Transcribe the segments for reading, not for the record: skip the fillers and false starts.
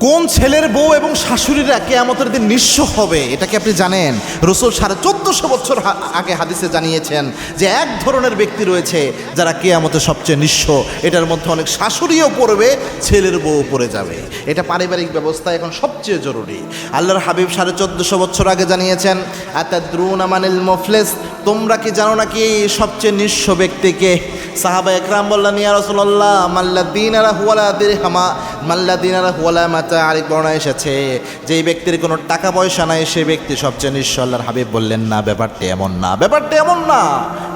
কোন ছেলের বউ এবং শাশুড়িরা কিয়ামতের দিন নিঃস্ব হবে এটা কি আপনি জানেন? রাসূল 1450 বছর আগে হাদিসে জানিয়েছেন যে এক ধরনের ব্যক্তি রয়েছে যারা কিয়ামতে সবচেয়ে নিঃস্ব। এটার মধ্যে অনেক শাশুড়িও পড়বে, ছেলের বউ পড়ে যাবে। এটা পারিবারিক ব্যবস্থা এখন সবচেয়ে জরুরি। আল্লাহর হাবিব 1450 বছর আগে জানিয়েছেন, আতাদরুনা মানিল মুফলিস, তোমরা কি জানো নাকি সবচেয়ে নিঃস্ব ব্যক্তিকে? সাহাবা একরাম বললেন, ইয়া রাসূলুল্লাহ, মাল্লাযীনা হুয়ালা দিরহামা মাল্লাযীনা হুয়ালা মাতা। আরেক বর্ণনা এসেছে যেই ব্যক্তির কোনো টাকা পয়সা নাই সে ব্যক্তি সবচেয়ে নিঃস্ব। আল্লাহর হাবিব বললেন, না, ব্যাপারটা এমন না, ব্যাপারটা এমন না।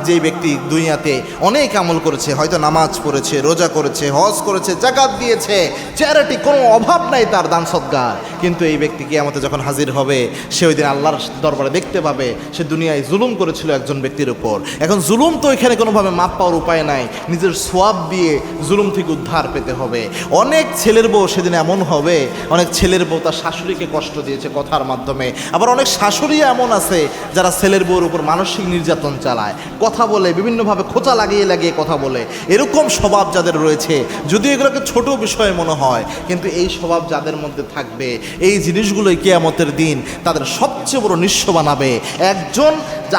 যেই ব্যক্তি দুনিয়াতে অনেক আমল করেছে, হয়তো নামাজ পড়েছে, রোজা করেছে, হজ করেছে, যাকাত দিয়েছে, চ্যারিটি, কোনো অভাব নাই তার দান সদকার, কিন্তু এই ব্যক্তি কিয়ামতে যখন হাজির হবে সে ওই দিন আল্লাহর দরবারে দেখতে পাবে সে দুনিয়ায় জুলুম করেছিল একজন ব্যক্তির উপর। এখন জুলুম তো এখানে কোনোভাবে মাপ পাওয়ার উপায় নাই, নিজের সোয়াব দিয়ে জুলুম থেকে উদ্ধার পেতে হবে। অনেক ছেলের বউ সেদিন এমন হবে, অনেক ছেলের বউ তার শাশুড়িকে কষ্ট দিয়েছে কথার মাধ্যমে। আবার অনেক শাশুড়ি এমন আছে যারা ছেলের বউর উপর মানসিক নির্যাতন চালায়, কথা বলে, বিভিন্নভাবে খোঁচা লাগিয়ে লাগিয়ে কথা বলে। এরকম স্বভাব যাদের রয়েছে, যদিও এগুলোকে ছোট বিষয় মনে হয়, কিন্তু এই স্বভাব যাদের মধ্যে থাকবে, এই জিনিসগুলোই কিয়ামতের দিন তাদের সবচেয়ে বড় নিঃস্ব বানাবে। একজন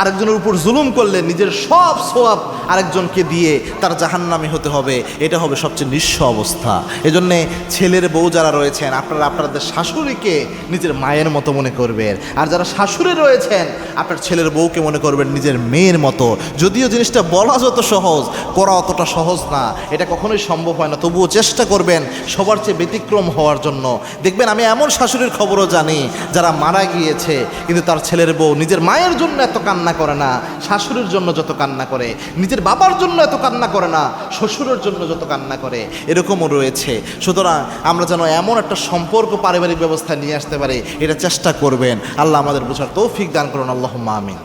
আরেকজনের উপর জুলুম করলে নিজের সব সোয়াব আরেকজনকে দিয়ে তার জাহান্নামী হতে হবে। এটা হবে সবচেয়ে নিঃস্ব অবস্থা। এজন্যে ছেলের বউ যারা রয়েছেন, আপনারা আপনাদের শাশুড়িকে নিজের মায়ের মতো মনে করবেন, আর যারা শাশুড়ি রয়েছেন আপনার ছেলের বউকে মনে করবেন নিজের মেয়ের মতো। যদিও জিনিসটা বলা যত সহজ, করা অতটা সহজ না, এটা কখনোই সম্ভব হয় না, তবুও চেষ্টা করবেন সবার চেয়ে ব্যতিক্রম হওয়ার জন্য। দেখবেন আমি এমন শাশুড়ির খবরও জানি যারা মারা গিয়েছে, কিন্তু তার ছেলের বউ নিজের মায়ের জন্য এত কান্না করে না, শাশুড়ির জন্য যত কান্না করে, নিজের বাবার জন্য এত কান্না করে না, শ্বশুরের জন্য যত কান্না করে, এরকমও রয়েছে। সুতরাং আমরা যেন এমন একটা সম্পর্ক পারিবারিক ব্যবস্থা নিয়ে আসতে পারি, এটা চেষ্টা করবেন। আল্লাহ আমাদের বোঝার তৌফিক দান করুন। আল্লাহুম্মা আমিন।